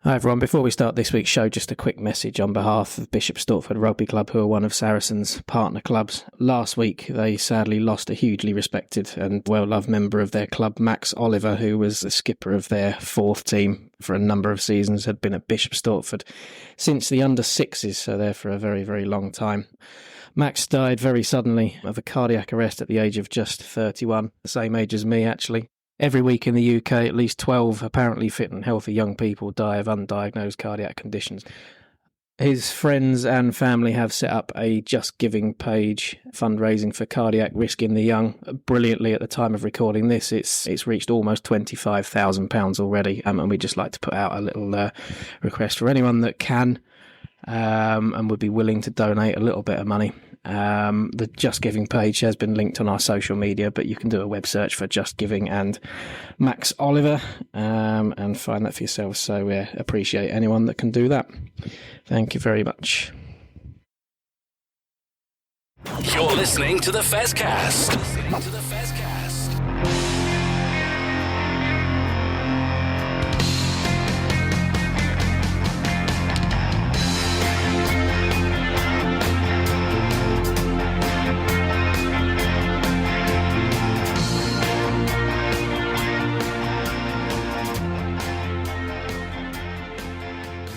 Hi everyone, before we start this week's show, just a quick message on behalf of Bishop Stortford Rugby Club, who are one of Saracens' partner clubs. Last week they sadly lost a hugely respected and well-loved member of their club, Max Oliver, who was the skipper of their fourth team for a number of seasons, had been at Bishop Stortford since the under-6s, so there for a very, very long time. Max died very suddenly of a cardiac arrest at the age of just 31, the same age as me actually. Every week in the UK, at least 12 apparently fit and healthy young people die of undiagnosed cardiac conditions. His friends and family have set up a Just Giving page fundraising for cardiac risk in the young. Brilliantly, at the time of recording this, it's reached almost £25,000 already, and we'd just like to put out a little request for anyone that can and would be willing to donate a little bit of money. The Just Giving page has been linked on our social media, but you can do a web search for Just Giving and Max Oliver and find that for yourself. So we appreciate anyone that can do that. Thank you very much. You're listening to the Fezcast.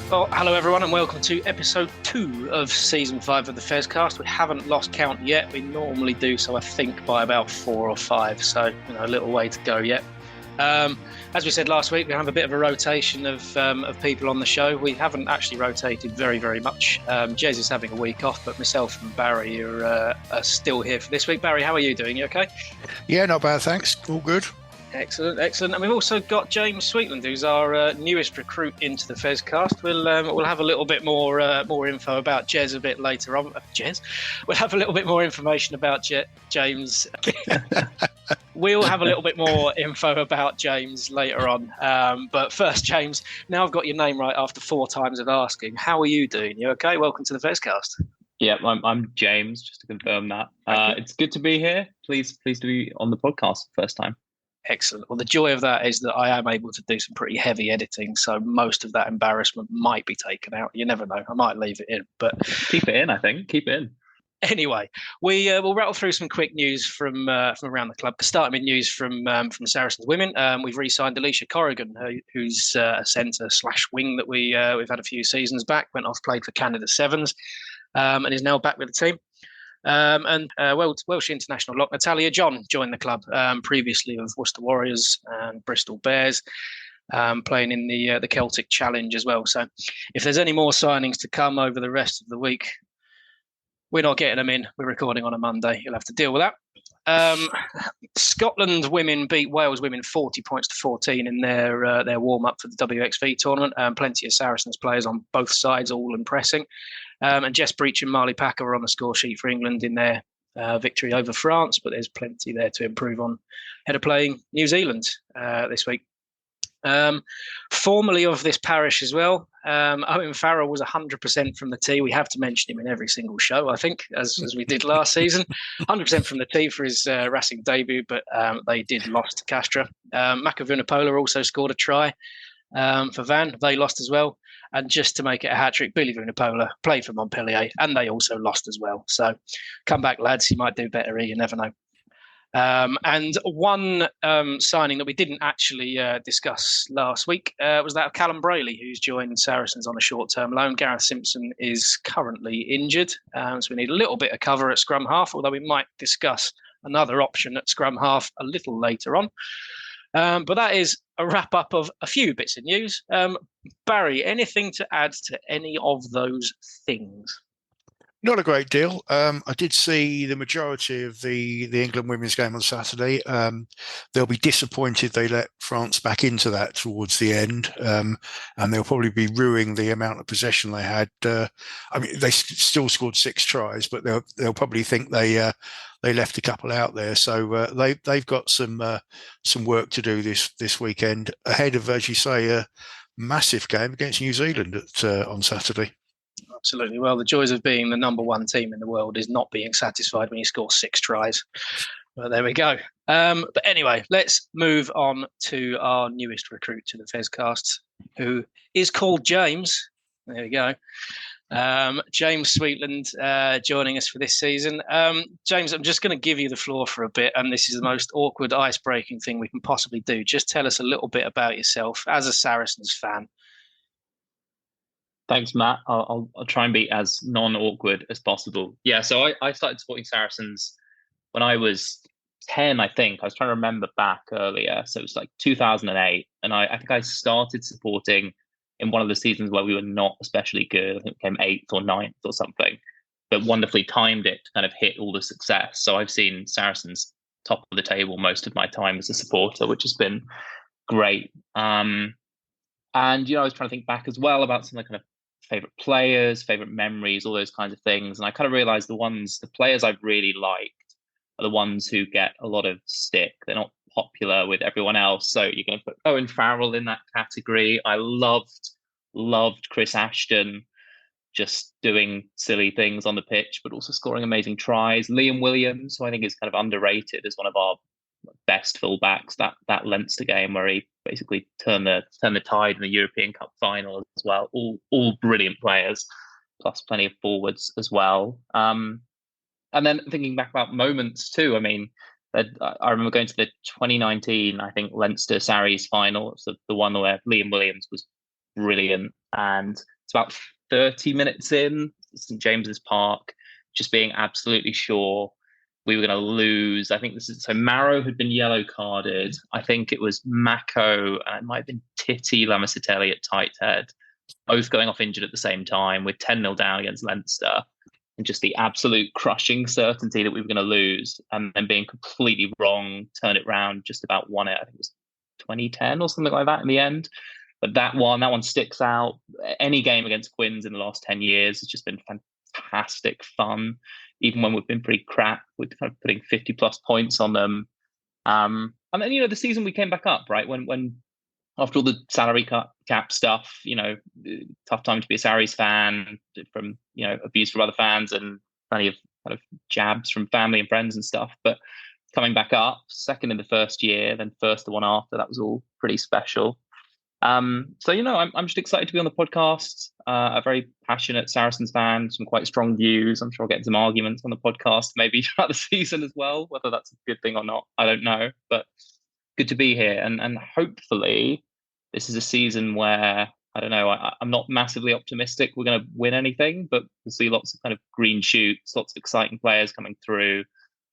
Well, hello everyone and welcome to episode 2 of season 5 of the Fezcast. We haven't lost count yet. We normally do so, I think, by about 4 or 5, so a little way to go yet. As we said last week, we have a bit of a rotation of people on the show. We haven't actually rotated very, very much. Jez is having a week off, but myself and Barry are still here for this week. Barry, how are you doing? You okay? Yeah, not bad, thanks. All good. Excellent. And we've also got James Sweetland, who's our newest recruit into the Fezcast. We'll have a little bit more info about Jez a bit later on. We'll have a little bit more information about James. We'll have a little bit more info about James later on. But first, James, now I've got your name right after 4 times of asking. How are you doing? You okay? Welcome to the Fezcast. Yeah, I'm James, just to confirm that. It's good to be here. Pleased to be on the podcast first time. Excellent. Well, the joy of that is that I am able to do some pretty heavy editing, so most of that embarrassment might be taken out. You never know. I might leave it in, but keep it in. I think keep it in. Anyway, we'll rattle through some quick news from around the club. Starting with news from Saracens women, we've re-signed Alicia Corrigan, who's a centre/wing that we've had a few seasons back. Went off, played for Canada Sevens, and is now back with the team. Welsh international lock Natalia John joined the club previously of Worcester Warriors and Bristol Bears, playing in the Celtic Challenge as well. So if there's any more signings to come over the rest of the week, we're not getting them in. We're recording on a Monday. You'll have to deal with that. Scotland women beat Wales women 40 points to 14 in their warm-up for the WXV tournament. Plenty of Saracens players on both sides, all impressing. And Jess Breach and Marley Packer were on the score sheet for England in their victory over France, but there's plenty there to improve on ahead of playing New Zealand this week. Formerly of this parish as well, Owen Farrell was 100% from the tee. We have to mention him in every single show, I think, as we did last season. 100% from the tee for his Racing debut, but they did lost to Castra. Makavunapola also scored a try for Van. They lost as well. And just to make it a hat-trick, Billy Vunapola played for Montpellier, and they also lost as well. So come back, lads. You might do better here. You never know. And one signing that we didn't actually discuss last week was that of Callum Brayley, who's joined Saracens on a short-term loan. Gareth Simpson is currently injured, so we need a little bit of cover at scrum half, although we might discuss another option at scrum half a little later on. But that is a wrap-up of a few bits of news. Barry, anything to add to any of those things? Not a great deal. I did see the majority of the England women's game on Saturday. They'll be disappointed they let France back into that towards the end, and they'll probably be ruining the amount of possession they had. They still scored 6 tries, but they'll probably think they left a couple out there. So they've got some work to do this weekend ahead of, as you say, a massive game against New Zealand on Saturday. Absolutely. Well, the joys of being the number 1 team in the world is not being satisfied when you score 6 tries. Well, there we go. But anyway, let's move on to our newest recruit to the Fezcast. who is called James. There we go. James Sweetland joining us for this season. James, I'm just going to give you the floor for a bit, and this is the most awkward, ice-breaking thing we can possibly do. Just tell us a little bit about yourself as a Saracens fan. Thanks, Matt. I'll try and be as non-awkward as possible. Yeah, so I started supporting Saracens when I was 10, I think. I was trying to remember back earlier. So it was like 2008. And I think I started supporting in one of the seasons where we were not especially good. I think it came 8th or 9th or something, but wonderfully timed it to kind of hit all the success. So I've seen Saracens top of the table most of my time as a supporter, which has been great. And, I was trying to think back as well about some of the kind of favorite players, favorite memories, all those kinds of things. And I kind of realized the players I've really liked are the ones who get a lot of stick. They're not popular with everyone else. So you're going to put Owen Farrell in that category. I loved Chris Ashton just doing silly things on the pitch, but also scoring amazing tries. Liam Williams, who I think is kind of underrated as one of our best fullbacks, that Leinster game where he basically turned the tide in the European Cup final as well. All brilliant players, plus plenty of forwards as well. And then thinking back about moments too, I mean, I remember going to the 2019, I think, Leinster Sarries final. It's the one where Liam Williams was brilliant. And it's about 30 minutes in, St James's Park, just being absolutely sure we were going to lose. I think so Marrow had been yellow carded. I think it was Mako, and it might have been Titi Lamasatelli at tight head, both going off injured at the same time with 10-0 down against Leinster. And just the absolute crushing certainty that we were going to lose, and then being completely wrong, turn it round, just about won it. I think it was 2010 or something like that in the end. But that one sticks out. Any game against Quins in the last 10 years has just been fantastic fun. Even when we've been pretty crap, we're kind of putting 50 plus points on them. And then, the season we came back up, right? When after all the salary cap stuff, tough time to be a Sarries fan from, abuse from other fans and plenty of kind of jabs from family and friends and stuff. But coming back up, second in the first year, then first the one after, that was all pretty special. I'm just excited to be on the podcast. A very passionate Saracens fan, some quite strong views. I'm sure I'll get some arguments on the podcast maybe throughout the season as well. Whether that's a good thing or not, I don't know. But good to be here, and hopefully this is a season where, I don't know, I'm not massively optimistic we're going to win anything, but we'll see lots of kind of green shoots, lots of exciting players coming through,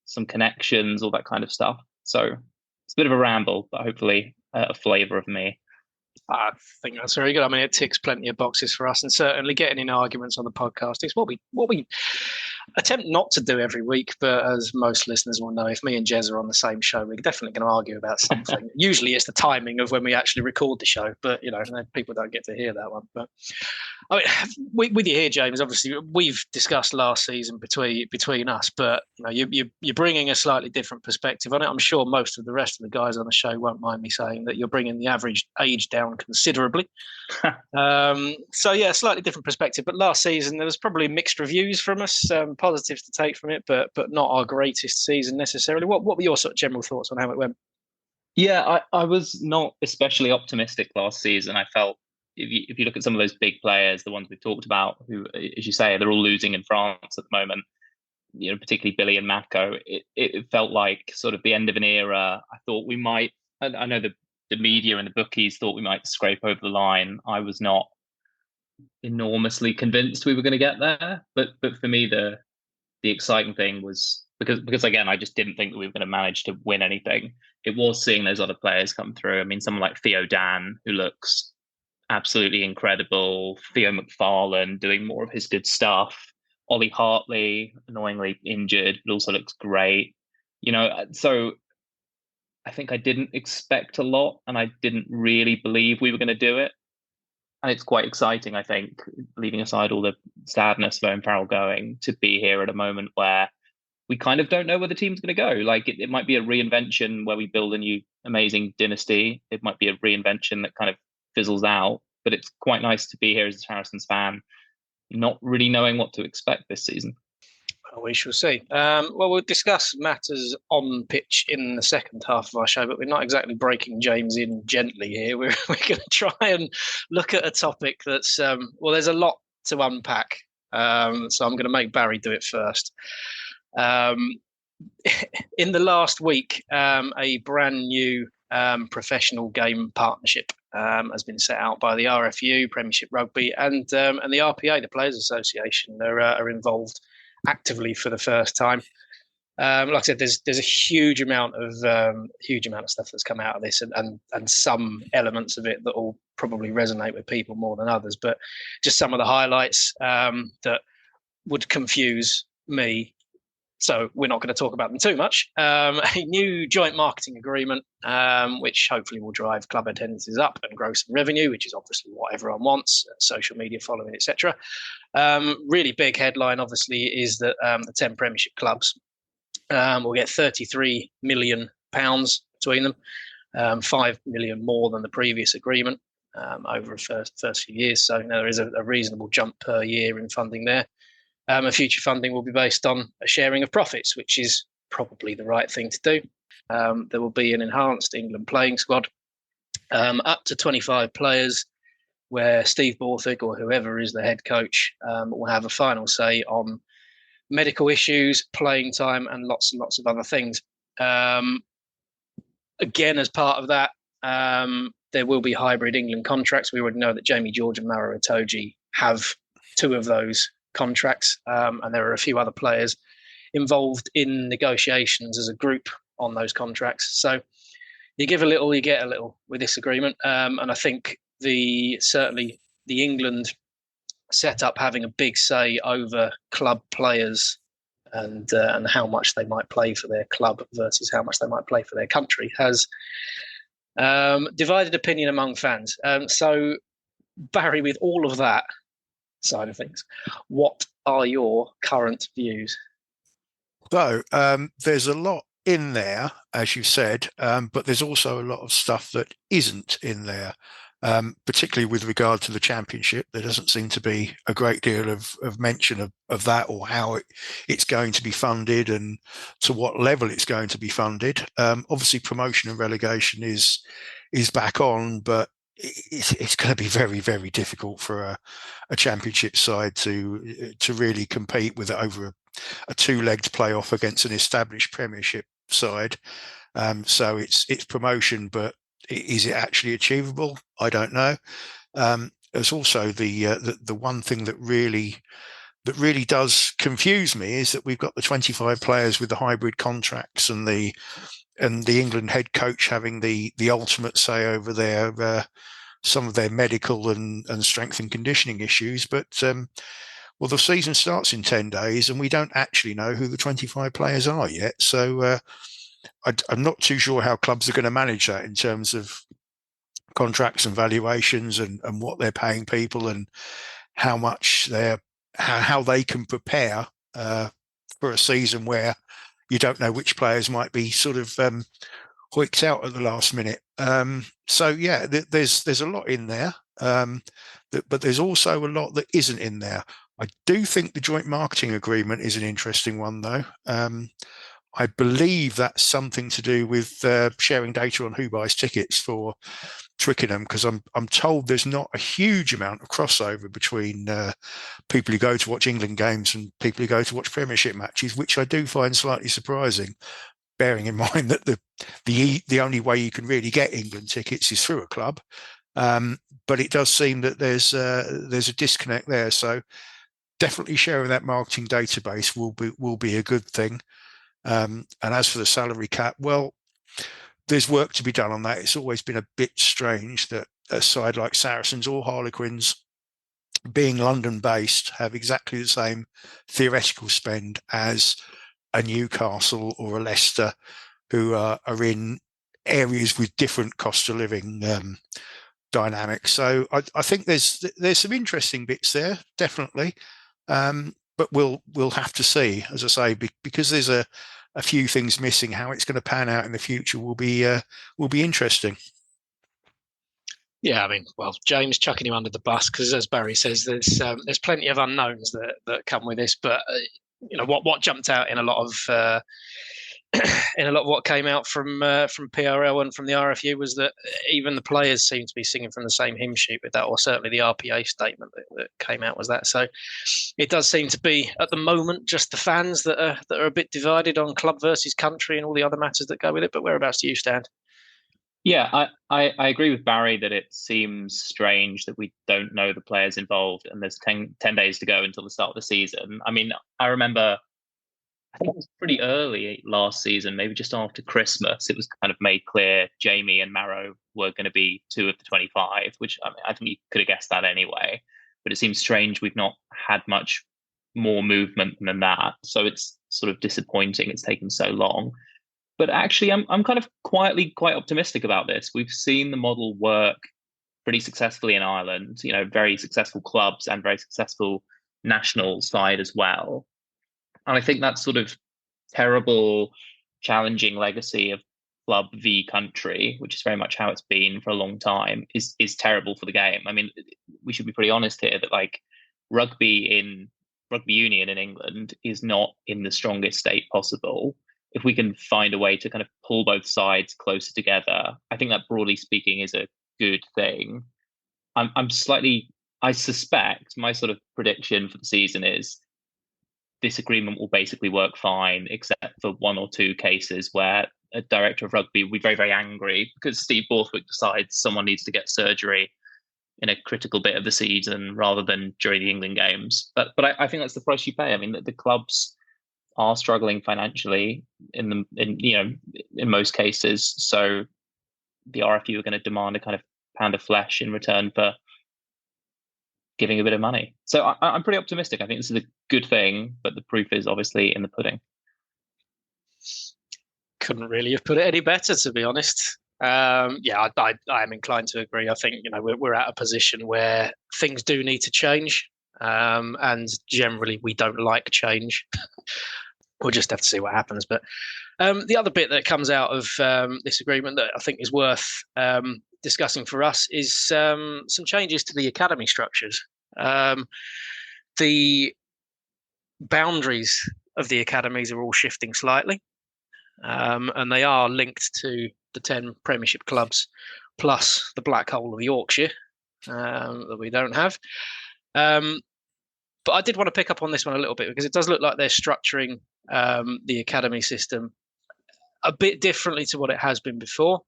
some connections, all that kind of stuff. So it's a bit of a ramble, but hopefully a flavour of me. I think that's very good. I mean, it ticks plenty of boxes for us, and certainly getting in arguments on the podcast is what we attempt not to do every week. But as most listeners will know, if me and Jez are on the same show, we're definitely going to argue about something. Usually, it's the timing of when we actually record the show, but people don't get to hear that one. But I mean, with you here, James, obviously we've discussed last season between us, but you're bringing a slightly different perspective on it. I'm sure most of the rest of the guys on the show won't mind me saying that you're bringing the average age down considerably. Slightly different perspective. But last season there was probably mixed reviews from us, positives to take from it, but not our greatest season necessarily. What were your sort of general thoughts on how it went? Yeah, I was not especially optimistic last season. I felt if you look at some of those big players, the ones we've talked about, who, as you say, they're all losing in France at the moment, particularly Billy and Mako, it felt like sort of the end of an era. I thought we might, I know the media and the bookies thought we might scrape over the line. I was not enormously convinced we were going to get there. But for me, the exciting thing was because again, I just didn't think that we were going to manage to win anything. It was seeing those other players come through. I mean, someone like Theo Dan, who looks absolutely incredible. Theo McFarlane doing more of his good stuff. Ollie Hartley, annoyingly injured, but also looks great. So I think I didn't expect a lot, and I didn't really believe we were going to do it. And it's quite exciting, I think, leaving aside all the sadness of Owen Farrell going, to be here at a moment where we kind of don't know where the team's going to go. Like it might be a reinvention where we build a new amazing dynasty. It might be a reinvention that kind of fizzles out. But it's quite nice to be here as a Saracens fan, not really knowing what to expect this season. We shall see. Well, we'll discuss matters on pitch in the second half of our show, but we're not exactly breaking James in gently here. We're going to try and look at a topic that's, well, there's a lot to unpack. So I'm going to make Barry do it first. In the last week, a brand new professional game partnership has been set out by the RFU, Premiership Rugby, and the RPA, the Players Association. Are involved actively for the first time. Like I said, there's a huge amount of stuff that's come out of this, and some elements of it that will probably resonate with people more than others. But just some of the highlights that would confuse me. So we're not going to talk about them too much. A new joint marketing agreement, which hopefully will drive club attendances up and grow some revenue, which is obviously what everyone wants, social media following, etc. Really big headline, obviously, is that the 10 Premiership clubs will get £33 million between them, 5 million more than the previous agreement over the first few years. So there is a reasonable jump per year in funding there. And future funding will be based on a sharing of profits, which is probably the right thing to do. There will be an enhanced England playing squad, up to 25 players, where Steve Borthwick or whoever is the head coach will have a final say on medical issues, playing time, and lots of other things. Again, as part of that, there will be hybrid England contracts. We already know that Jamie George and Maro Itoje have 2 of those contracts, and there are a few other players involved in negotiations as a group on those contracts. So you give a little, you get a little with this agreement, and I think certainly the England setup having a big say over club players and how much they might play for their club versus how much they might play for their country has divided opinion among fans. So Barry, with all of that side of things, what are your current views? So there's a lot in there, as you said, but there's also a lot of stuff that isn't in there, particularly with regard to the championship. There doesn't seem to be a great deal of mention of that, or how it's going to be funded and to what level it's going to be funded. Obviously, promotion and relegation is back on, but it's going to be very, very difficult for a championship side to really compete with it over a 2-legged playoff against an established Premiership side. So it's promotion, but is it actually achievable? I don't know. There's also the one thing that really does confuse me is that we've got the 25 players with the hybrid contracts and the England head coach having the ultimate say over their some of their medical and strength and conditioning issues. But well, the season starts in 10 days, and we don't actually know who the 25 players are yet. So I'm not too sure how clubs are going to manage that in terms of contracts and valuations and what they're paying people and how much how they can prepare for a season where you don't know which players might be sort of hoiked out at the last minute. So yeah, there's a lot in there, but there's also a lot that isn't in there. I do think the joint marketing agreement is an interesting one, though. I believe that's something to do with sharing data on who buys tickets for Twickenham, because I'm told there's not a huge amount of crossover between people who go to watch England games and people who go to watch Premiership matches, which I do find slightly surprising, bearing in mind that the only way you can really get England tickets is through a club. But it does seem that there's a disconnect there. So definitely sharing that marketing database will be a good thing. And as for the salary cap, well, there's work to be done on that. It's always been a bit strange that a side like Saracens or Harlequins, being London-based, have exactly the same theoretical spend as a Newcastle or a Leicester, who are in areas with different cost of living dynamics. So I think there's some interesting bits there, definitely. But we'll have to see, as I say, because there's a few things missing. How it's going to pan out in the future will be interesting. Yeah, I mean, well, James chucking him under the bus because, as Barry says, there's plenty of unknowns that come with this. But what jumped out in a lot of what came out from PRL and from the RFU was that even the players seemed to be singing from the same hymn sheet with that, or certainly the RPA statement that came out was that. So it does seem to be at the moment just the fans that are a bit divided on club versus country and all the other matters that go with it. But whereabouts do you stand? Yeah, I agree with Barry that it seems strange that we don't know the players involved and there's 10 days to go until the start of the season. I mean, I remember, I think it was pretty early last season, maybe just after Christmas, it was kind of made clear Jamie and Marrow were going to be 2 of the 25, which I think you could have guessed that anyway. But it seems strange we've not had much more movement than that. So it's sort of disappointing it's taken so long. But actually, I'm kind of quietly quite optimistic about this. We've seen the model work pretty successfully in Ireland, very successful clubs and very successful national side as well. And I think that sort of terrible, challenging legacy of club v country, which is very much how it's been for a long time, is terrible for the game. I mean, we should be pretty honest here that like rugby union in England is not in the strongest state possible. If we can find a way to kind of pull both sides closer together, I think that broadly speaking is a good thing. I suspect my sort of prediction for the season is this agreement will basically work fine, except for 1 or 2 cases where a director of rugby will be very, very angry because Steve Borthwick decides someone needs to get surgery in a critical bit of the season rather than during the England games. But I think that's the price you pay. I mean, the clubs are struggling financially in most cases. So the RFU are going to demand a kind of pound of flesh in return for giving a bit of money. So I'm pretty optimistic. I think this is a good thing, but the proof is obviously in the pudding. Couldn't really have put it any better, to be honest. I am inclined to agree. I think we're at a position where things do need to change, and generally we don't like change. We'll just have to see what happens. But the other bit that comes out of this agreement that I think is worth discussing for us is some changes to the academy structures. The boundaries of the academies are all shifting slightly, and they are linked to the 10 Premiership clubs plus the black hole of Yorkshire that we don't have. But I did want to pick up on this one a little bit because it does look like they're structuring the academy system a bit differently to what it has been before.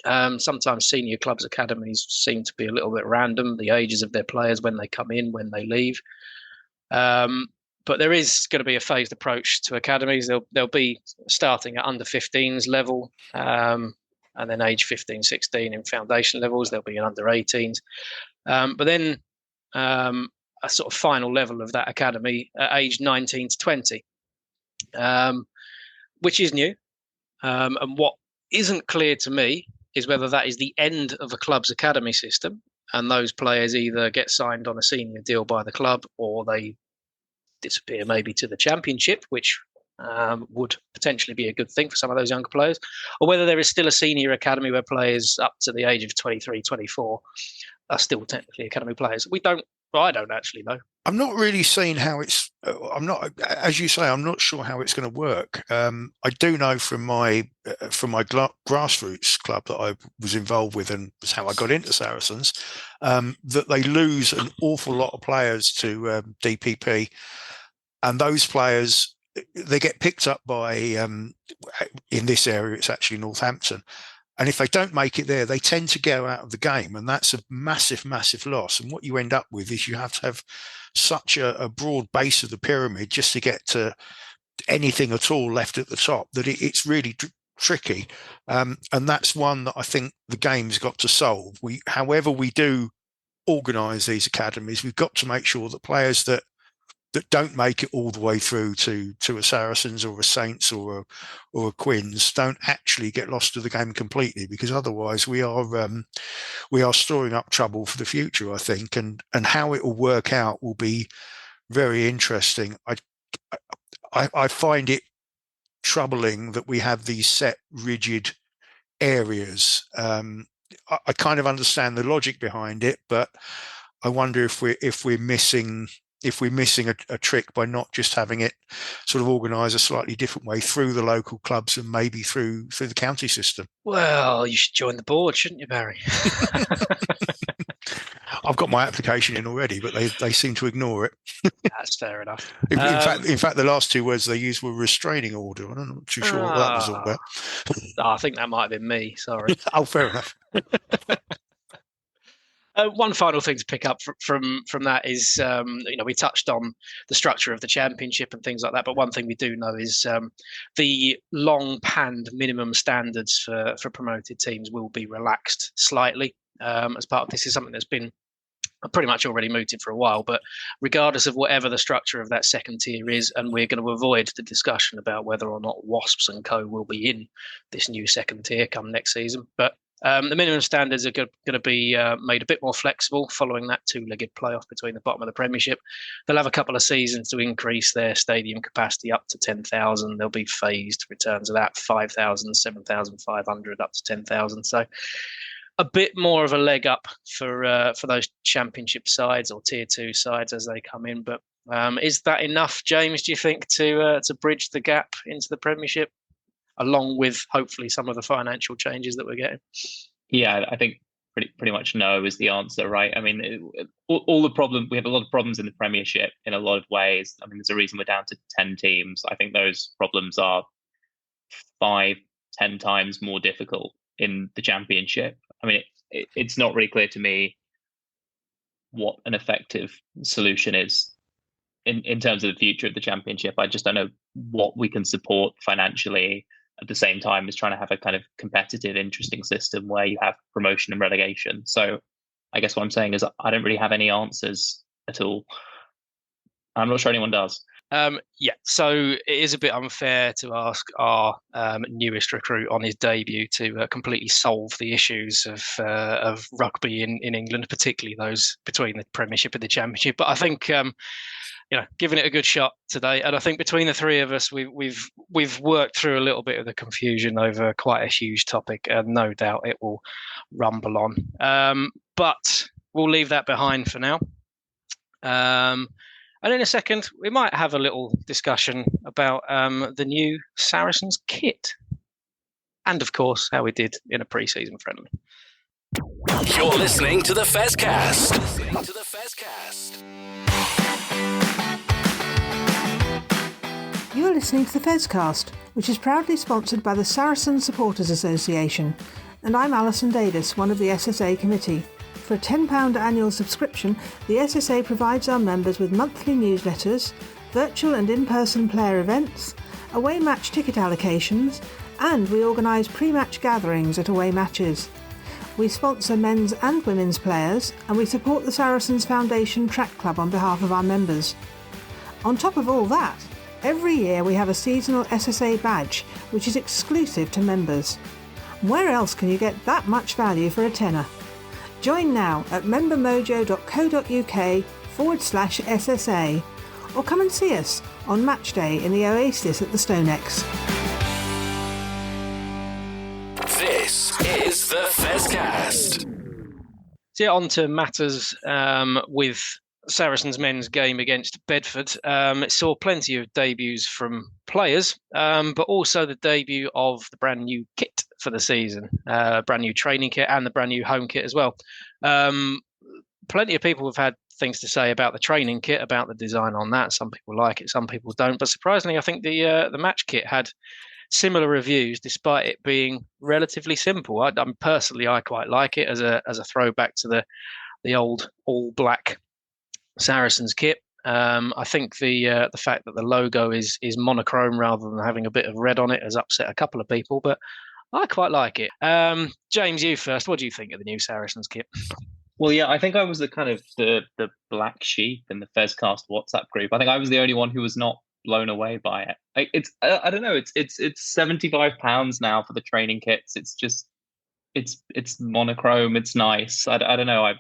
Sometimes senior clubs' academies seem to be a little bit random, the ages of their players, when they come in, when they leave. But there is going to be a phased approach to academies. They'll be starting at under 15s level, and then age 15, 16 in foundation levels. There'll be an under 18s. But then a sort of final level of that academy at age 19 to 20, which is new. And what isn't clear to me is whether that is the end of a club's academy system and those players either get signed on a senior deal by the club or they disappear maybe to the championship, which would potentially be a good thing for some of those younger players, or whether there is still a senior academy where players up to the age of 23, 24 are still technically academy players. I don't actually know. I'm not really seeing how it's. I'm not, as you say, I'm not sure how it's going to work. I do know from my grassroots club that I was involved with, and was how I got into Saracens, that they lose an awful lot of players to DPP, and those players they get picked up by. In this area, it's actually Northampton. And if they don't make it there, they tend to go out of the game. And that's a massive, massive loss. And what you end up with is you have to have such a broad base of the pyramid just to get to anything at all left at the top that it's really tricky. And that's one that I think the game's got to solve. However we do organise these academies, we've got to make sure that players that don't make it all the way through to a Saracens or a Saints or a Quins don't actually get lost to the game completely, because otherwise we are storing up trouble for the future, I think, and how it will work out will be very interesting. I find it troubling that we have these set rigid areas. I kind of understand the logic behind it, but I wonder if we're missing if we're missing a trick by not just having it sort of organised a slightly different way through the local clubs and maybe through the county system. Well, you should join the board, shouldn't you, Barry? I've got my application in already, but they seem to ignore it. That's fair enough. In fact, the last two words they used were restraining order. I'm not too sure what that was all about. I think that might have been me. Sorry. Oh, fair enough. One final thing to pick up from that is, we touched on the structure of the championship and things like that. But one thing we do know is the long panned minimum standards for promoted teams will be relaxed slightly as part of this. Is something that's been pretty much already mooted for a while. But regardless of whatever the structure of that second tier is, and we're going to avoid the discussion about whether or not Wasps and Co will be in this new second tier come next season. But the minimum standards are going to be made a bit more flexible following that two-legged playoff between the bottom of the Premiership. They'll have a couple of seasons to increase their stadium capacity up to 10,000. There'll be phased returns of that, 5,000, 7,500, up to 10,000. So a bit more of a leg up for those Championship sides or Tier 2 sides as they come in. But is that enough, James, do you think, to bridge the gap into the Premiership, along with hopefully some of the financial changes that we're getting? Yeah, I think pretty much no is the answer, right? I mean, all the problem, we have a lot of problems in the Premiership in a lot of ways. I mean, there's a reason we're down to 10 teams. I think those problems are 5-10 times more difficult in the Championship. I mean, it's not really clear to me what an effective solution is in terms of the future of the Championship. I just don't know what we can support financially at the same time as trying to have a kind of competitive, interesting system where you have promotion and relegation. So I guess what I'm saying is I don't really have any answers at all. I'm not sure anyone does. So it is a bit unfair to ask our newest recruit on his debut to completely solve the issues of rugby in England, particularly those between the Premiership and the Championship. But I think giving it a good shot today, and I think between the three of us, we've worked through a little bit of the confusion over quite a huge topic, and no doubt it will rumble on. But we'll leave that behind for now. And in a second, we might have a little discussion about the new Saracens kit. And, of course, how we did in a pre-season friendly. You're listening to the Fezcast. You are listening to the Fezcast, which is proudly sponsored by the Saracens Supporters Association. And I'm Alison Davis, one of the SSA committee. For a £10 annual subscription, the SSA provides our members with monthly newsletters, virtual and in-person player events, away match ticket allocations, and we organise pre-match gatherings at away matches. We sponsor men's and women's players, and we support the Saracens Foundation Track Club on behalf of our members. On top of all that, every year we have a seasonal SSA badge, which is exclusive to members. Where else can you get that much value for a tenner? Join now at membermojo.co.uk/SSA, or come and see us on match day in the Oasis at the Stonex. This is the Fezcast. So on to matters with Saracens men's game against Bedford. It saw plenty of debuts from players, but also the debut of the brand new kit for the season, brand new training kit and the brand new home kit as well. Plenty of people have had things to say about the training kit, about the design on that. Some people like it, some people don't. But surprisingly, I think the match kit had similar reviews, despite it being relatively simple. I quite like it as a throwback to the old all black Saracens kit. I think the fact that the logo is monochrome rather than having a bit of red on it has upset a couple of people, but I quite like it. James, you first. What do you think of the new Saracens kit? Well, yeah, I think I was the kind of the black sheep in the Fezcast WhatsApp group. I think I was the only one who was not blown away by it. I don't know. It's £75 now for the training kits. It's just it's monochrome. It's nice. I don't know.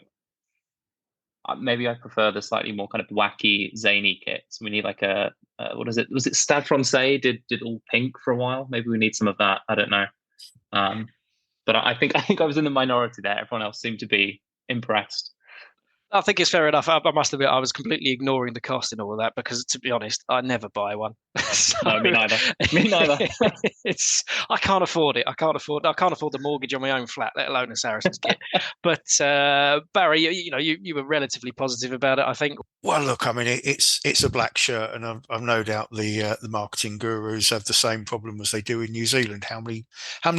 Maybe I prefer the slightly more kind of wacky, zany kits. We need like what is it? Was it Stade Francais did all pink for a while? Maybe we need some of that. I don't know. But I think I was in the minority there. Everyone else seemed to be impressed. I think it's fair enough. I must admit, I was completely ignoring the cost in all of that because, to be honest, I never buy one. So, No, me neither. Me neither. I can't afford it. I can't afford the mortgage on my own flat, let alone a Saracens kit. But Barry, you were relatively positive about it, I think. Well, look, I mean, it's a black shirt, and I've no doubt the marketing gurus have the same problem as they do in New Zealand. How many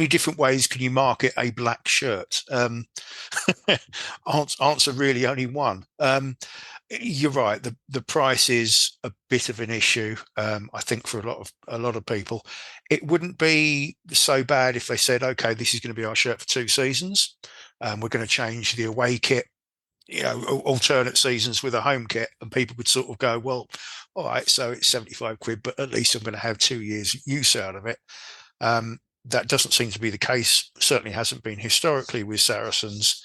different ways can you market a black shirt? Answer really only one. You're right. The price is a bit of an issue. I think for a lot of people, it wouldn't be so bad if they said, "Okay, this is going to be our shirt for 2 seasons. We're going to change the away kit, alternate seasons with a home kit," and people would sort of go, "Well, all right, so it's 75 quid, but at least I'm going to have 2 years use out of it." That doesn't seem to be the case. Certainly hasn't been historically with Saracens.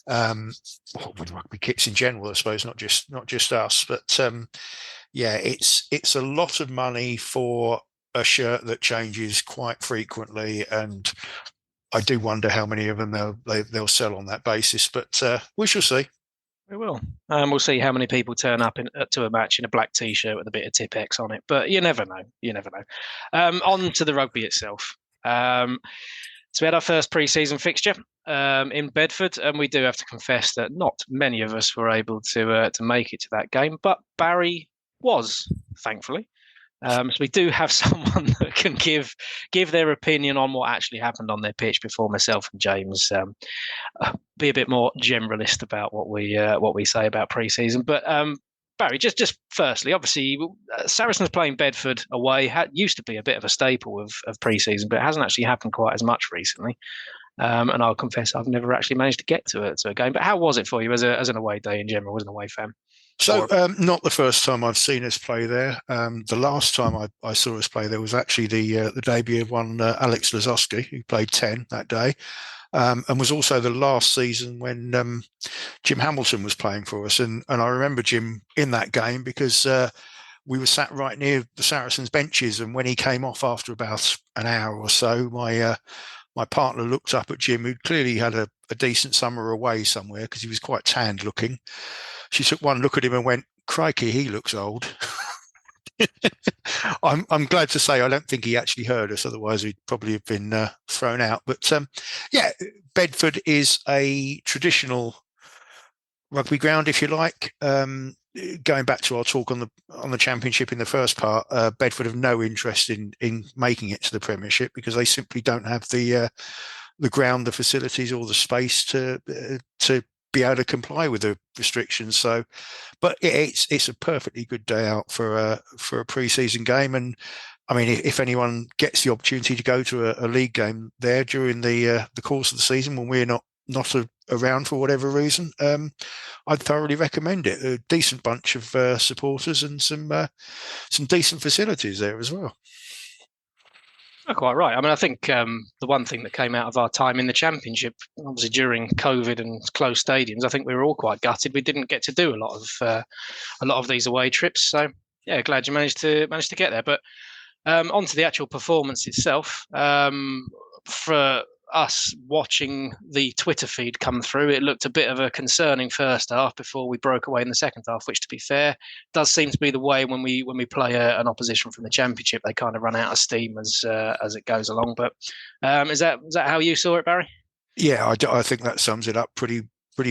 With rugby kits in general, I suppose, not just us, but yeah, it's a lot of money for a shirt that changes quite frequently, and I do wonder how many of them they'll sell on that basis. But we shall see. We will. We'll see how many people turn up to a match in a black T-shirt with a bit of Tipex on it, but you never know. You never know. On to the rugby itself. So we had our first pre-season fixture in Bedford, and we do have to confess that not many of us were able to make it to that game, but Barry was, thankfully. So we do have someone that can give their opinion on what actually happened on their pitch before myself and James be a bit more generalist about what we say about pre-season. But Barry, just firstly, obviously, Saracens playing Bedford away used to be a bit of a staple of pre-season, but it hasn't actually happened quite as much recently. And I'll confess I've never actually managed to get to a game. But how was it for you as an away day in general, as an away fan? So not the first time I've seen us play there. The last time I saw us play there was actually the debut of one Alex Lazowski, who played 10 that day, and was also the last season when Jim Hamilton was playing for us. And I remember Jim in that game because we were sat right near the Saracens benches, and when he came off after about an hour or so, my partner looked up at Jim, who'd clearly had a decent summer away somewhere because he was quite tanned looking. She took one look at him and went, "Crikey, he looks old." I'm glad to say I don't think he actually heard us, otherwise we'd probably have been thrown out. But yeah, Bedford is a traditional rugby ground, if you like. Going back to our talk on the championship in the first part, Bedford have no interest in making it to the Premiership because they simply don't have the ground, the facilities, or the space to be able to comply with the restrictions. So, but it's a perfectly good day out for a pre-season game. And I mean, if anyone gets the opportunity to go to a league game there during the course of the season when we're not around for whatever reason, I'd thoroughly recommend it. A decent bunch of supporters and some decent facilities there as well. Oh, quite right. I mean, I think the one thing that came out of our time in the Championship, obviously during COVID and closed stadiums, I think we were all quite gutted. We didn't get to do a lot of these away trips. So yeah, glad you managed to get there. But on to the actual performance itself. For us watching the Twitter feed come through, it looked a bit of a concerning first half before we broke away in the second half, which, to be fair, does seem to be the way when we play an opposition from the Championship. They kind of run out of steam as it goes along. But is that how you saw it, Barry? Yeah, I think that sums it up pretty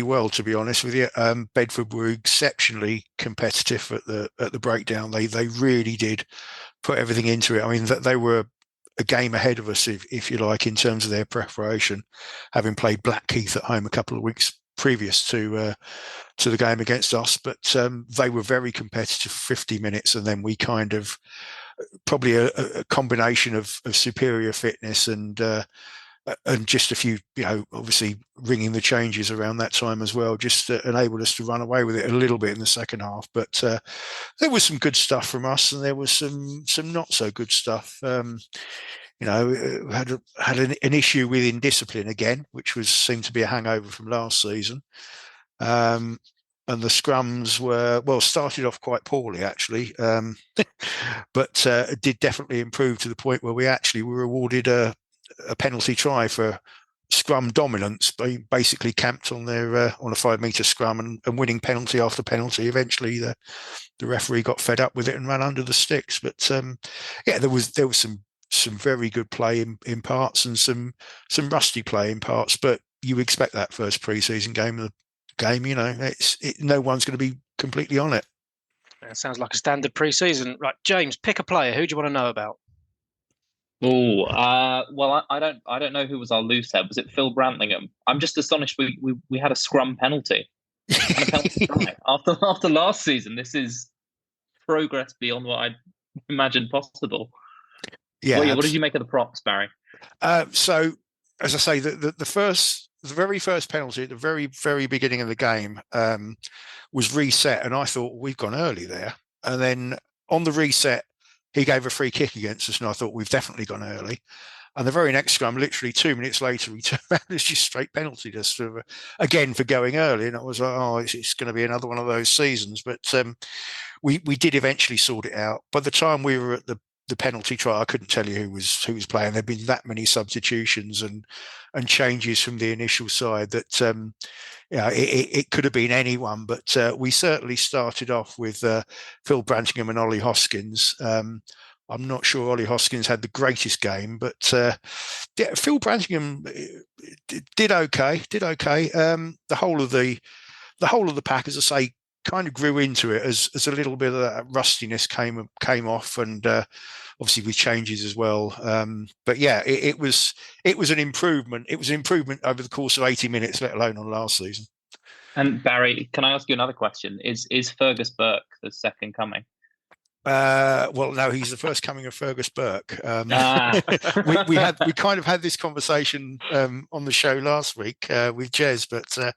well, to be honest with you. Bedford were exceptionally competitive at the breakdown. They really did put everything into it. I mean, they were a game ahead of us, if you like, in terms of their preparation, having played Blackheath at home a couple of weeks previous to the game against us. But they were very competitive, 50 minutes, and then we kind of probably a combination of superior fitness and just a few, obviously ringing the changes around that time as well, just enabled us to run away with it a little bit in the second half. But there was some good stuff from us, and there was some not so good stuff. Had an issue with indiscipline again, which seemed to be a hangover from last season. And the scrums started off quite poorly, actually, but did definitely improve to the point where we actually were awarded a penalty try for scrum dominance. They basically camped on their on a 5 metre scrum and winning penalty after penalty. Eventually, the referee got fed up with it and ran under the sticks. But yeah, there was some very good play in parts and some rusty play in parts. But you expect that first pre-season game. You know, no one's going to be completely on it. That sounds like a standard pre-season. Right, James, pick a player. Who do you want to know about? Oh, well, I don't know who was our loose head. Was it Phil Brantlingham? I'm just astonished we had a scrum penalty. And a penalty try. After last season, this is progress beyond what I imagined possible. Yeah. What did you make of the props, Barry? So, as I say, the very first penalty at the very, very beginning of the game was reset, and I thought we've gone early there. And then on the reset, he gave a free kick against us, and I thought we've definitely gone early. And the very next scrum, literally 2 minutes later, he turned around and just straight penaltied us again for going early. And I was like, oh, it's going to be another one of those seasons. But we did eventually sort it out. By the time we were at the penalty try, I couldn't tell you who was playing. There'd been that many substitutions and changes from the initial side that it could have been anyone. But we certainly started off with Phil Brantingham and Ollie Hoskins. I'm not sure Ollie Hoskins had the greatest game, but Phil Brantingham did okay. The whole of the pack, as I say, kind of grew into it as a little bit of that rustiness came off, and obviously with changes as well. But yeah, it was an improvement. It was an improvement over the course of 80 minutes, let alone on last season. And Barry, can I ask you another question? Is Fergus Burke the second coming? Well, no, he's the first coming of Fergus Burke. We kind of had this conversation on the show last week with Jez, but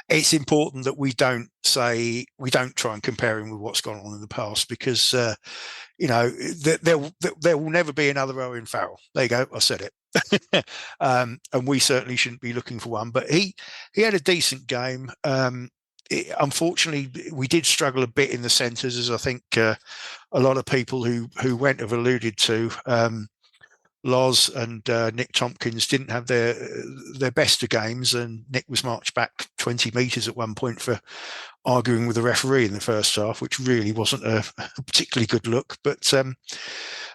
it's important that we don't try and compare him with what's gone on in the past, because there will never be another Owen Farrell. There you go, I said it. And we certainly shouldn't be looking for one, but he had a decent game. Unfortunately, we did struggle a bit in the centres, as I think a lot of people who went have alluded to. Loz and Nick Tompkins didn't have their best of games, and Nick was marched back 20 metres at one point for arguing with the referee in the first half, which really wasn't a particularly good look. But and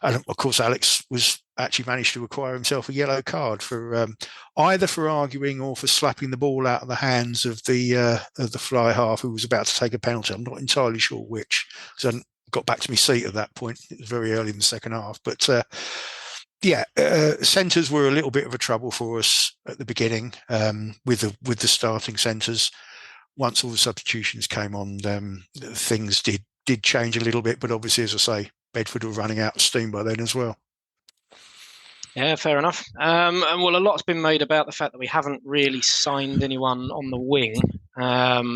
of course, Alex was actually managed to acquire himself a yellow card for either for arguing or for slapping the ball out of the hands of the fly half who was about to take a penalty. I'm not entirely sure which, because I hadn't got back to my seat at that point. It was very early in the second half, but. Centres were a little bit of a trouble for us at the beginning with the starting centres. Once all the substitutions came on, things did change a little bit. But obviously, as I say, Bedford were running out of steam by then as well. Yeah, fair enough. And well, a lot's been made about the fact that we haven't really signed anyone on the wing,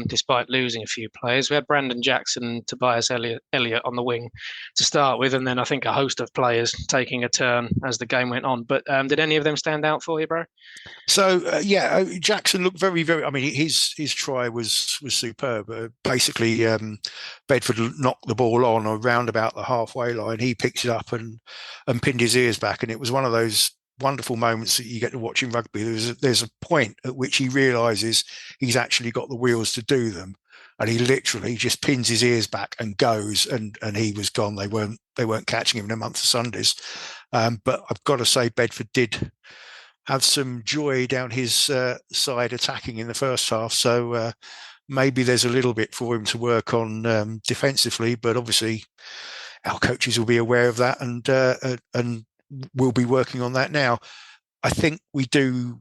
despite losing a few players. We had Brandon Jackson, Tobias Elliott on the wing to start with, and then I think a host of players taking a turn as the game went on. But did any of them stand out for you, bro? So Jackson looked very, very. I mean, his try was superb. Basically, Bedford knocked the ball on around about the halfway line. He picked it up and pinned his ears back, and it was one of those wonderful moments that you get to watch in rugby. There's a point at which he realises he's actually got the wheels to do them, and he literally just pins his ears back and goes, and he was gone. They weren't catching him in a month of Sundays. But I've got to say, Bedford did have some joy down his side attacking in the first half. So maybe there's a little bit for him to work on defensively, but obviously our coaches will be aware of that and we'll be working on that now. I think we do.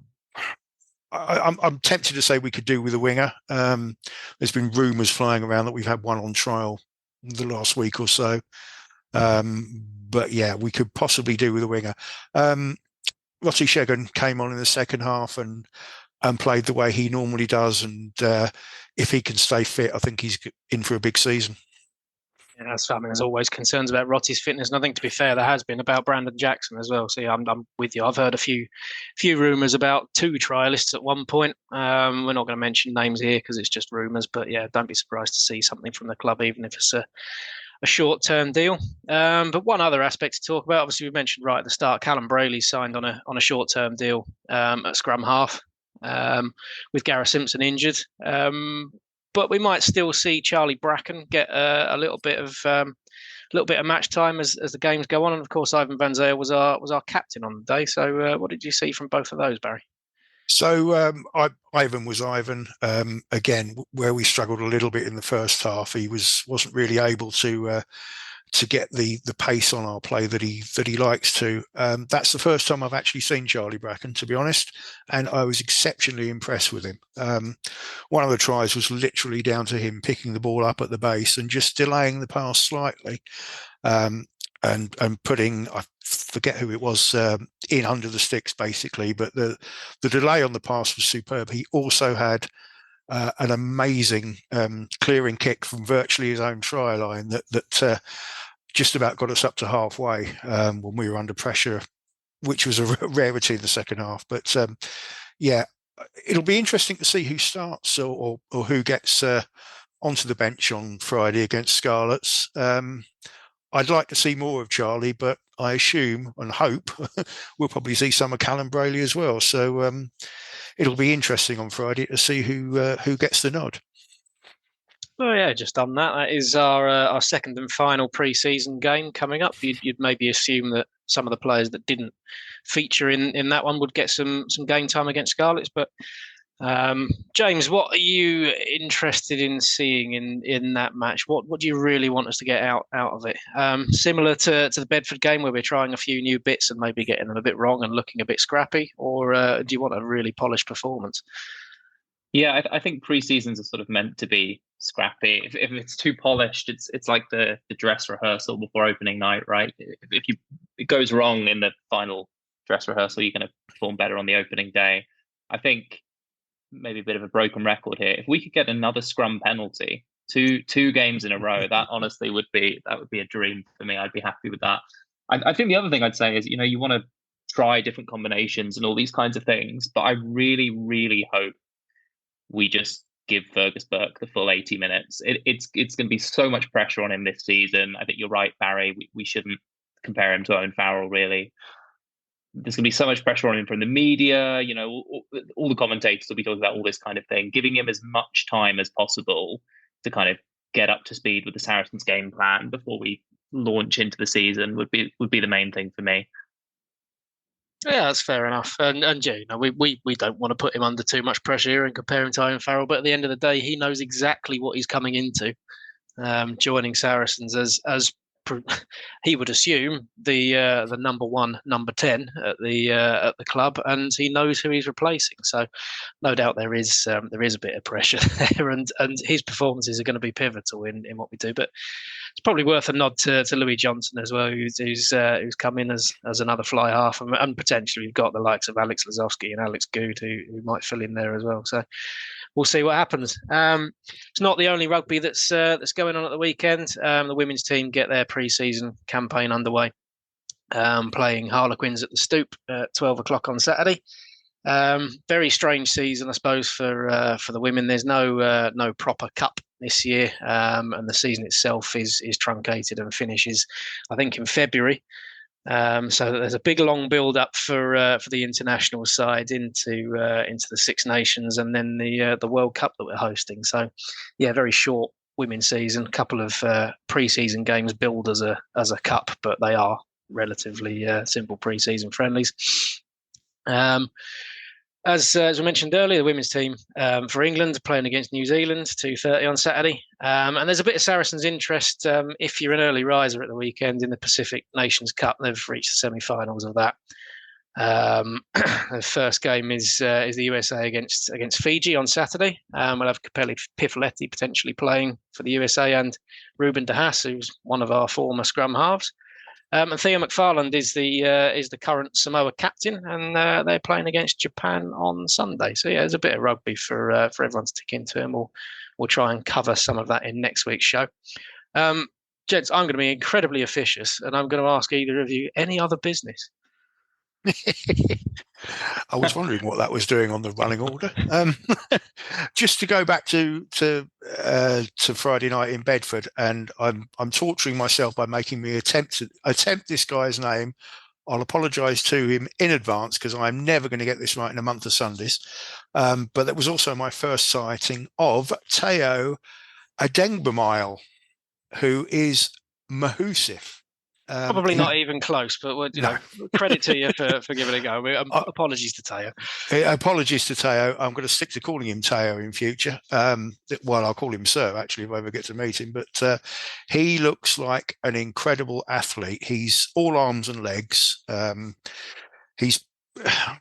I'm tempted to say we could do with a winger. There's been rumours flying around that we've had one on trial the last week or so. But yeah, we could possibly do with a winger. Rotty Shegan came on in the second half and played the way he normally does. And if he can stay fit, I think he's in for a big season. Yeah, there's always concerns about Rotty's fitness. And I think, to be fair, there has been about Brandon Jackson as well. So yeah, I'm with you. I've heard a few rumours about 2 trialists at one point. We're not going to mention names here because it's just rumours. But yeah, don't be surprised to see something from the club, even if it's a short-term deal. But one other aspect to talk about, obviously we mentioned right at the start, Callum Brayley signed on a short-term deal at scrum half with Gareth Simpson injured. But we might still see Charlie Bracken get a little bit of match time as the games go on. And of course, Ivan Van Zyl was our captain on the day. So what did you see from both of those, Barry? So Ivan was Ivan. Again, where we struggled a little bit in the first half, he wasn't really able to get the pace on our play that he likes to. That's the first time I've actually seen Charlie Bracken, to be honest, and I was exceptionally impressed with him. One of the tries was literally down to him picking the ball up at the base and just delaying the pass slightly, and putting, I forget who it was, in under the sticks basically. But the delay on the pass was superb. He also had an amazing clearing kick from virtually his own try line that just about got us up to halfway when we were under pressure, which was a rarity in the second half. But yeah, it'll be interesting to see who starts or who gets onto the bench on Friday against Scarlets. I'd like to see more of Charlie, but I assume and hope we'll probably see some of Callum Brayley as well. So it'll be interesting on Friday to see who gets the nod. Oh yeah, just on that. That is our second and final pre-season game coming up. You'd maybe assume that some of the players that didn't feature in that one would get some game time against Scarlets. But James, what are you interested in seeing in that match? What do you really want us to get out of it? Similar to the Bedford game where we're trying a few new bits and maybe getting them a bit wrong and looking a bit scrappy, or do you want a really polished performance? Yeah, I think pre-seasons are sort of meant to be scrappy. If it's too polished, it's like the dress rehearsal before opening night, right? If it goes wrong in the final dress rehearsal, you're going to perform better on the opening day. I think maybe a bit of a broken record here. If we could get another scrum penalty, two games in a row, that honestly would be a dream for me. I'd be happy with that. I think the other thing I'd say is, you want to try different combinations and all these kinds of things, but I really, really hope we just give Fergus Burke the full 80 minutes. It's going to be so much pressure on him this season. I think you're right, Barry. We shouldn't compare him to Owen Farrell, really. There's going to be so much pressure on him from the media. All the commentators will be talking about all this kind of thing. Giving him as much time as possible to kind of get up to speed with the Saracens game plan before we launch into the season would be the main thing for me. Yeah, that's fair enough. And we don't want to put him under too much pressure here and compare him to Owen Farrell. But at the end of the day, he knows exactly what he's coming into, joining Saracens as he would assume the number 1, number 10 at the club, and he knows who he's replacing. So no doubt there is a bit of pressure there, and his performances are going to be pivotal in what we do. But it's probably worth a nod to Louis Johnson as well, who's come in as another fly half, and potentially we've got the likes of Alex Lazowski and Alex Good who might fill in there as well. So we'll see what happens. It's not the only rugby that's going on at the weekend. The women's team get their pre-season campaign underway, playing Harlequins at the Stoop at 12 o'clock on Saturday. Very strange season, I suppose, for the women. There's no proper cup this year, and the season itself is truncated and finishes, I think, in February. So there's a big long build up for the international side into the Six Nations and then the World Cup that we're hosting. So yeah, very short women's season. A couple of pre-season games billed as a cup, but they are relatively simple pre-season friendlies. As we mentioned earlier, the women's team for England playing against New Zealand 2:30 on Saturday, and there's a bit of Saracens interest if you're an early riser at the weekend in the Pacific Nations Cup. They've reached the semi-finals of that. The first game is the USA against Fiji on Saturday. We'll have Capelli Pifoletti potentially playing for the USA and Ruben De Haas, who's one of our former scrum halves. And Theo McFarland is the current Samoa captain, and they're playing against Japan on Sunday. So yeah, there's a bit of rugby for everyone to tick into, and we'll try and cover some of that in next week's show. Gents, I'm going to be incredibly officious, and I'm going to ask either of you any other business. I was wondering what that was doing on the running order. Just to go back to Friday night in Bedford, and I'm torturing myself by making me attempt this guy's name. I'll apologise to him in advance because I'm never going to get this right in a month of Sundays. But that was also my first sighting of Teo Adengbamile, who is Mahusif. Probably not even close, but credit to you for giving it a go. Apologies to Teo. Apologies to Teo. I'm going to stick to calling him Teo in future. Well, I'll call him Sir, actually, if I ever get to meet him. But he looks like an incredible athlete. He's all arms and legs. He's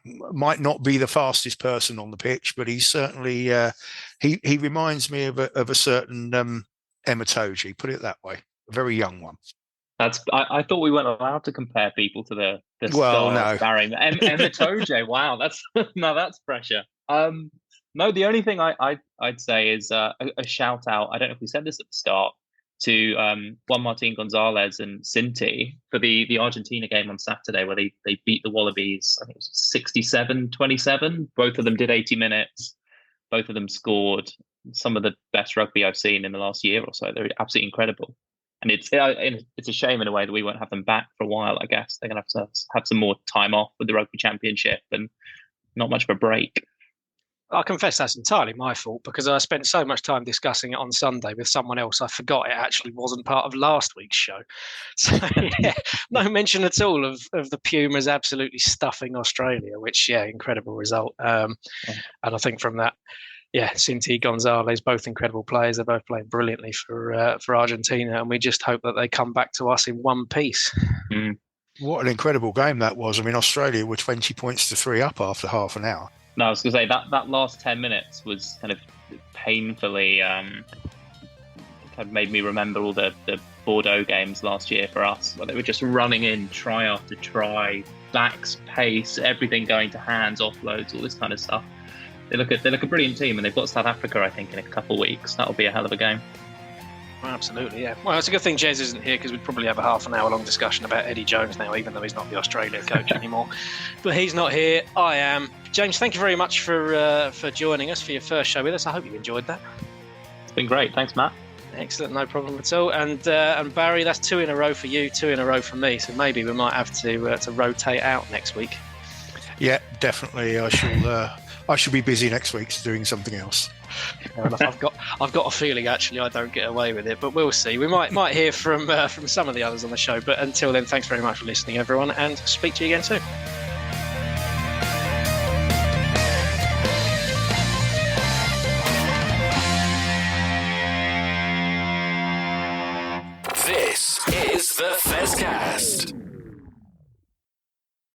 might not be the fastest person on the pitch, but he's certainly he reminds me of a certain Ematoji, put it that way, a very young one. I thought we weren't allowed to compare people to the no. Barry Ematoji. Wow, that's pressure. No, the only thing I'd say is a shout out. I don't know if we said this at the start to Juan Martin Gonzalez and Cinti for the Argentina game on Saturday, where they beat the Wallabies. I think it was 67-27. Both of them did 80 minutes. Both of them scored some of the best rugby I've seen in the last year or so. They're absolutely incredible. And it's a shame in a way that we won't have them back for a while. I guess they're going to have some more time off with the Rugby Championship and not much of a break. I confess that's entirely my fault because I spent so much time discussing it on Sunday with someone else. I forgot it actually wasn't part of last week's show. So yeah, no mention at all of the Pumas absolutely stuffing Australia, which incredible result. And I think from that, Cinti, Gonzalez, both incredible players. They're both playing brilliantly for Argentina, and we just hope that they come back to us in one piece. Mm. What an incredible game that was. I mean, Australia were 20 points to 3 up after half an hour. No, I was going to say that last 10 minutes was kind of painfully kind of made me remember all the Bordeaux games last year for us, where they were just running in try after try, backs, pace, everything going to hands, offloads, all this kind of stuff. They look a brilliant team, and they've got South Africa, I think, in a couple of weeks. That'll be a hell of a game. Absolutely, yeah. Well, it's a good thing Jez isn't here because we'd probably have a half an hour long discussion about Eddie Jones now, even though he's not the Australia coach anymore. But he's not here. I am. James, thank you very much for joining us for your first show with us. I hope you enjoyed that. It's been great. Thanks, Matt. Excellent, no problem at all. And Barry, that's 2 in a row for you, 2 in a row for me. So maybe we might have to rotate out next week. Yeah, definitely. I shall be busy next week doing something else. I've got a feeling actually I don't get away with it, but we'll see. We might hear from some of the others on the show. But until then, thanks very much for listening, everyone, and speak to you again soon. This is the Fezcast.